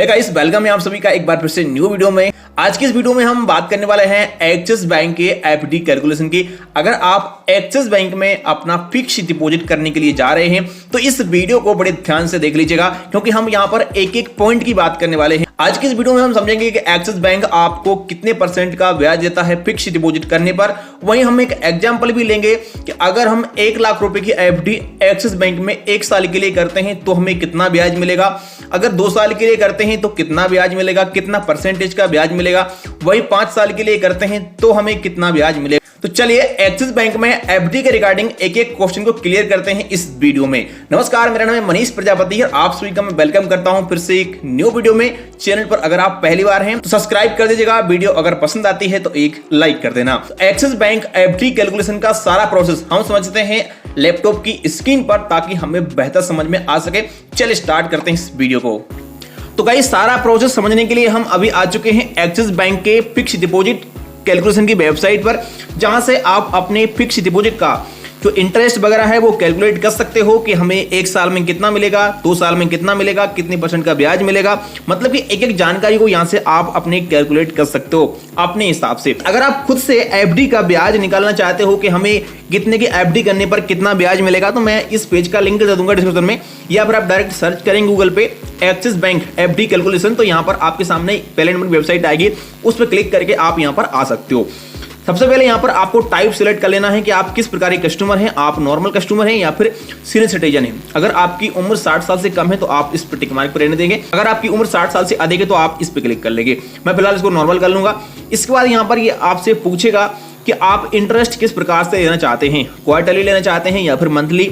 Hey guys, welcome है आप सभी का एक बार फिर से न्यू वीडियो में। आज की इस वीडियो में हम बात करने वाले हैं एक्सिस बैंक के एफडी कैलकुलेशन की। अगर आप एक्सिस बैंक में अपना फिक्स डिपॉजिट करने के लिए जा रहे हैं तो इस वीडियो को बड़े ध्यान से देख लीजिएगा, क्योंकि हम यहां पर एक एक पॉइंट की बात करने वाले हैं। आज की इस वीडियो में हम समझेंगे कि एक्सिस बैंक आपको कितने % का ब्याज देता है फिक्स डिपॉजिट करने पर। वहीं हम एक एग्जांपल भी लेंगे कि अगर हम 1 लाख रुपए की एफडी एक्सिस बैंक में 1 साल के लिए करते हैं तो हमें कितना ब्याज मिलेगा, अगर 2 साल के लिए करते हैं तो कितना ब्याज मिलेगा, कितना % का ब्याज मिलेगा, वही 5 साल के लिए करते हैं तो हमें कितना ब्याज मिलेगा। तो चलिए एक्सिस बैंक में एफडी के रिगार्डिंग एक एक क्वेश्चन को क्लियर करते हैं इस वीडियो में। नमस्कार, मेरा नाम है मनीष प्रजापति और आप सभी का मैं वेलकम करता हूं फिर से एक न्यू वीडियो में। चैनल पर अगर आप पहली बार हैं तो सब्सक्राइब कर दीजिएगा, वीडियो अगर पसंद आती है तो एक लाइक कर देना। तो एक्सिस बैंक एफडी कैलकुलेशन का सारा प्रोसेस हम समझते हैं लैपटॉप की स्क्रीन पर, ताकि हमें बेहतर समझ में आ सके। चलिए स्टार्ट करते हैं इस वीडियो को। तो गाइस, सारा प्रोसेस समझने के लिए हम अभी आ चुके हैं एक्सिस बैंक के फिक्स डिपॉजिट कैलकुलेशन की वेबसाइट पर, जहां से आप अपने फिक्स डिपॉजिट का जो इंटरेस्ट वगैरह है वो कैलकुलेट कर सकते हो कि हमें 1 साल में कितना मिलेगा, 2 साल में कितना मिलेगा, कितने % का ब्याज मिलेगा। मतलब कि एक एक जानकारी को यहां से आप अपने कैलकुलेट कर सकते हो अपने हिसाब से। अगर आप खुद से एफडी का ब्याज निकालना चाहते हो कि हमें कितने की एफडी करने पर कितना ब्याज मिलेगा, तो मैं इस पेज का लिंक दे दूंगा डिस्क्रिप्शन में, या फिर आप डायरेक्ट सर्च करेंगे गूगल पे एक्सिस बैंक एफडी कैलकुलेशन, तो यहां पर आपके सामने पहले नंबर की वेबसाइट आएगी, उस पर क्लिक करके आप यहां पर आ सकते हो। सबसे पहले यहां पर आपको टाइप सिलेक्ट कर लेना है कि आप किस प्रकार के कस्टमर हैं, आप नॉर्मल कस्टमर हैं या फिर सीनियर सिटीजन हैं। अगर आपकी उम्र 60 साल से कम है तो आप इस पर टिक मार्क पर रहने देंगे, अगर आपकी उम्र 60 साल से अधिक है तो आप इस पर क्लिक कर लेंगे। मैं फिलहाल इसको नॉर्मल कर लूंगा। इसके बाद यहां पर ये आपसे पूछेगा कि आप इंटरेस्ट किस प्रकार से लेना चाहते हैं, क्वार्टरली लेना चाहते हैं या फिर मंथली,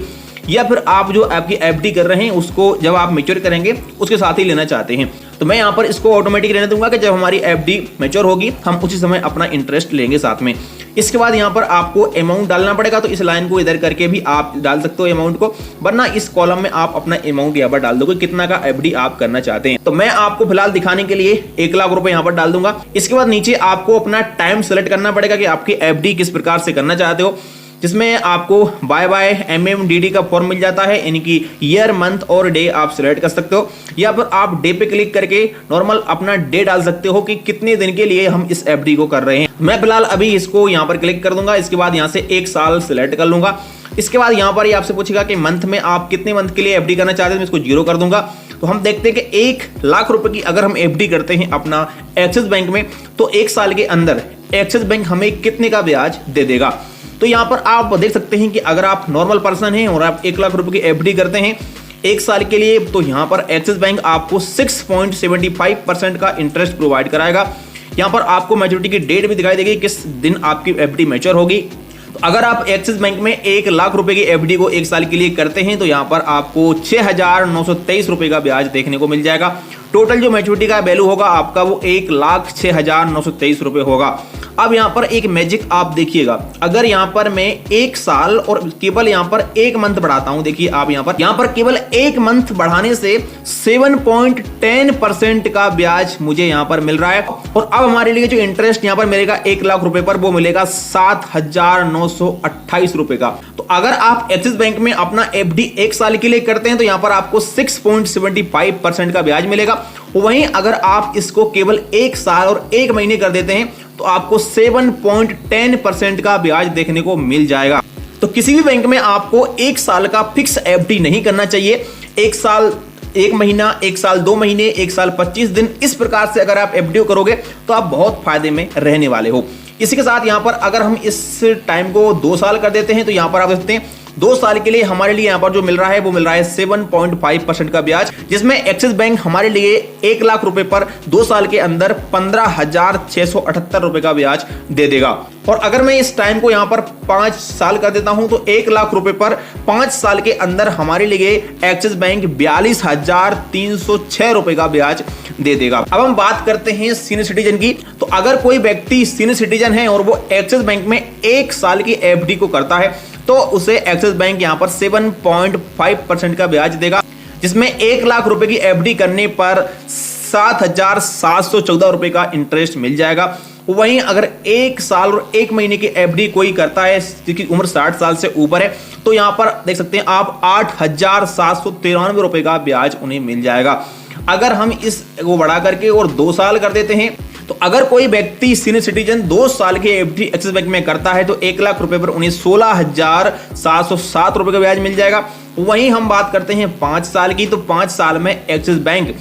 या फिर आप जो आपकी एफडी कर रहे हैं उसको जब आप मैच्योर करेंगे उसके साथ ही लेना चाहते हैं। तो मैं यहां पर इसको ऑटोमेटिक रहने दूंगा कि जब हमारी एफडी मैच्योर होगी हम उसी समय अपना इंटरेस्ट लेंगे साथ में। इसके बाद यहां पर आपको अमाउंट डालना पड़ेगा, तो इस लाइन को इधर करके भी आप डाल सकते हो अमाउंट को, वरना इस कॉलम में आप अपना अमाउंट यहां पर डाल दोगे कितना का एफडी आप करना चाहते हैं। तो मैं आपको फिलहाल दिखाने के लिए 1 लाख रुपए यहां पर डाल दूंगा। इसके बाद नीचे आपको अपना टाइम सेलेक्ट करना पड़ेगा कि आपकी एफडी किस प्रकार से करना चाहते हो, जिसमें आपको बाय MMDD का फॉर्म मिल जाता है, यानी कि ईयर, मंथ और डे आप सिलेक्ट कर सकते हो, या फिर आप डे पे क्लिक करके नॉर्मल अपना डे डाल सकते हो कि कितने दिन के लिए हम इस एफडी को कर रहे हैं। मैं फिलहाल अभी इसको यहां पर क्लिक कर दूंगा। इसके बाद यहां से 1 साल सिलेक्ट कर लूंगा। इसके बाद यहां पर ये आपसे पूछेगा कि मंथ में आप कितने मंथ के लिए एफडी करना चाहते हैं, मैं इसको 0 कर दूंगा। तो हम देखते हैं कि 1 लाख रुपए की अगर हम एफडी करते हैं अपना एक्सिस बैंक में, तो 1 साल के अंदर एक्सिस बैंक हमें कितने का ब्याज दे देगा। तो यहां पर आप देख सकते हैं कि अगर आप नॉर्मल पर्सन हैं और आप 1 लाख रुपए की एफडी करते हैं 1 साल के लिए, तो यहां पर एक्सिस बैंक आपको 6.75% का इंटरेस्ट प्रोवाइड कराएगा। यहां पर आपको मैच्योरिटी की डेट भी दिखाई देगी किस दिन आपकी एफडी मैच्योर होगी। तो अगर आप एक्सिस बैंक में 1 लाख रुपए की एफडी को 1 साल के लिए करते हैं तो यहां पर आपको 6,923 रुपए का ब्याज देखने को मिल जाएगा। टोटल जो मैच्योरिटी का वैल्यू होगा आपका वो 1,06,923 रुपए होगा। अब यहाँ पर एक मैजिक आप देखिएगा, अगर यहाँ पर मैं 1 साल और केवल यहाँ पर 1 मंथ बढ़ाता हूं, देखिए आप यहाँ पर केवल 1 मंथ बढ़ाने से 7.10% का ब्याज मुझे यहाँ पर मिल रहा है। और अब हमारे लिए जो इंटरेस्ट यहाँ पर मिलेगा 1 लाख रुपए पर, वो मिलेगा 7,928 रुपए का। तो अगर आप एक्सिस बैंक में अपना एफडी 1 साल के लिए करते हैं तो यहाँ पर आपको 6.75% का ब्याज मिलेगा। वहीं अगर आप इसको केवल 1 साल और 1 महीने कर देते हैं तो आपको 7.10% का ब्याज देखने को मिल जाएगा। तो किसी भी बैंक में आपको 1 साल का फिक्स एफडी नहीं करना चाहिए। 1 साल 1 महीना, 1 साल 2 महीने, 1 साल 25 दिन, इस प्रकार से अगर आप एफडी करोगे तो आप बहुत फायदे में रहने वाले हो। इसी के साथ यहां पर अगर हम इस टाइम को 2 साल कर देते हैं तो यहां पर आप देख सकते हैं 2 साल के लिए हमारे लिए यहाँ पर जो मिल रहा है वो मिल रहा है 7.5% का ब्याज, जिसमें एक्सिस बैंक हमारे लिए 1 लाख रुपए पर 2 साल के अंदर 15,678 रुपए का ब्याज दे देगा। और अगर मैं इस टाइम को यहाँ पर 5 साल कर देता हूं तो 1 लाख रुपए पर 5 साल के अंदर हमारे लिए एक्सिस बैंक 42,306 रुपए का ब्याज दे देगा। अब हम बात करते हैं सीनियर सिटीजन की। तो अगर कोई व्यक्ति सीनियर सिटीजन है और वो एक्सिस बैंक में 1 साल की एफडी को करता है तो उसे एक्सिस बैंक यहां पर 7.5% का ब्याज देगा, जिसमें 1 लाख रुपए की एफडी करने पर 7,714 रुपए का इंटरेस्ट मिल जाएगा। वहीं अगर 1 साल और 1 महीने की एफडी कोई करता है जिसकी उम्र 60 साल से ऊपर है तो यहां पर देख सकते हैं आप 8,793 रुपए का ब्याज उन्हें मिल जाएगा। अगर हम इस को बढ़ा करके और 2 साल कर देते हैं, तो अगर कोई व्यक्ति सीनियर सिटीजन 2 साल के एफडी एक्सिस बैंक में करता है तो 1 लाख रुपए पर उन्हें 16,707 रुपए का ब्याज मिल जाएगा। वहीं हम बात करते हैं 5 साल की, तो 5 साल में एक्सिस बैंक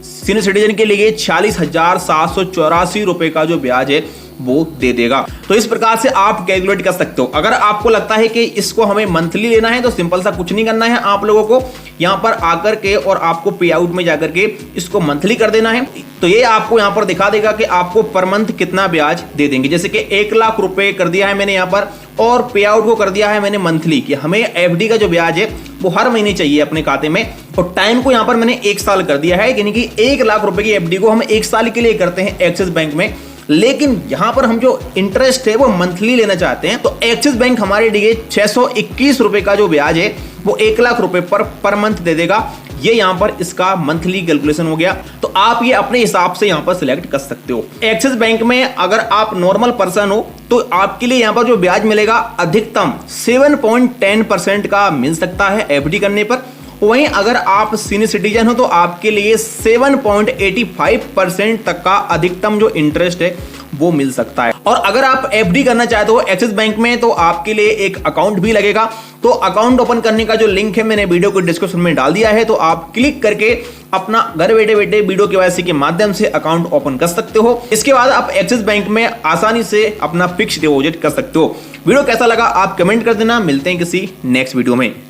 सीनियर सिटीजन के लिए 46,784 रुपए का जो ब्याज है वो दे देगा। तो इस प्रकार से आप कैलकुलेट कर सकते हो। अगर आपको लगता है कि इसको हमें मंथली लेना है तो सिंपल सा कुछ नहीं करना है, आप लोगों को यहां पर आकर के और आपको पे आउट में जाकर के इसको मंथली कर देना है। तो ये आपको यहां पर दिखा देगा कि आपको पर मंथ कितना ब्याज दे देंगे। जैसे कि 1 लाख रुपए कर दिया है मैंने यहां पर और पे आउट को कर दिया है मैंने मंथली, कि हमें एफडी का जो ब्याज है वो हर महीने चाहिए अपने खाते में, और टाइम को यहां पर मैंने 1 साल कर दिया है, यानी कि 1 लाख रुपए की एफडी को हम 1 साल के लिए करते हैं एक्सिस बैंक में। लेकिन यहां पर हम जो इंटरेस्ट है वो मंथली लेना चाहते हैं, तो एक्सिस बैंक हमारे लिए 621 रुपए का जो ब्याज है वो 1 लाख रुपए पर मंथ दे देगा। ये यहां पर इसका मंथली कैलकुलेशन हो गया। तो आप ये अपने हिसाब से यहां पर सिलेक्ट कर सकते हो। एक्सिस बैंक में अगर आप नॉर्मल पर्सन हो तो आपके लिए यहां पर जो ब्याज मिलेगा अधिकतम 7.10% का मिल सकता है एफडी करने पर। वहीं अगर आप सीनियर सिटीजन हो तो आपके लिए 7.85% तक का अधिकतम जो इंटरेस्ट है वो मिल सकता है। और अगर आप एफडी करना चाहते हो एक्सिस बैंक में तो आपके लिए एक अकाउंट भी लगेगा। तो अकाउंट ओपन करने का जो लिंक है मैंने वीडियो को डिस्क्रिप्शन में डाल दिया है, तो आप क्लिक करके अपना घर बैठे बैठे वीडियो केवाईसी के माध्यम से अकाउंट ओपन कर सकते हो। इसके बाद आप एक्सिस बैंक में आसानी से अपना फिक्स डिपॉजिट कर सकते हो। वीडियो कैसा लगा आप कमेंट कर देना। मिलते हैं किसी नेक्स्ट वीडियो में।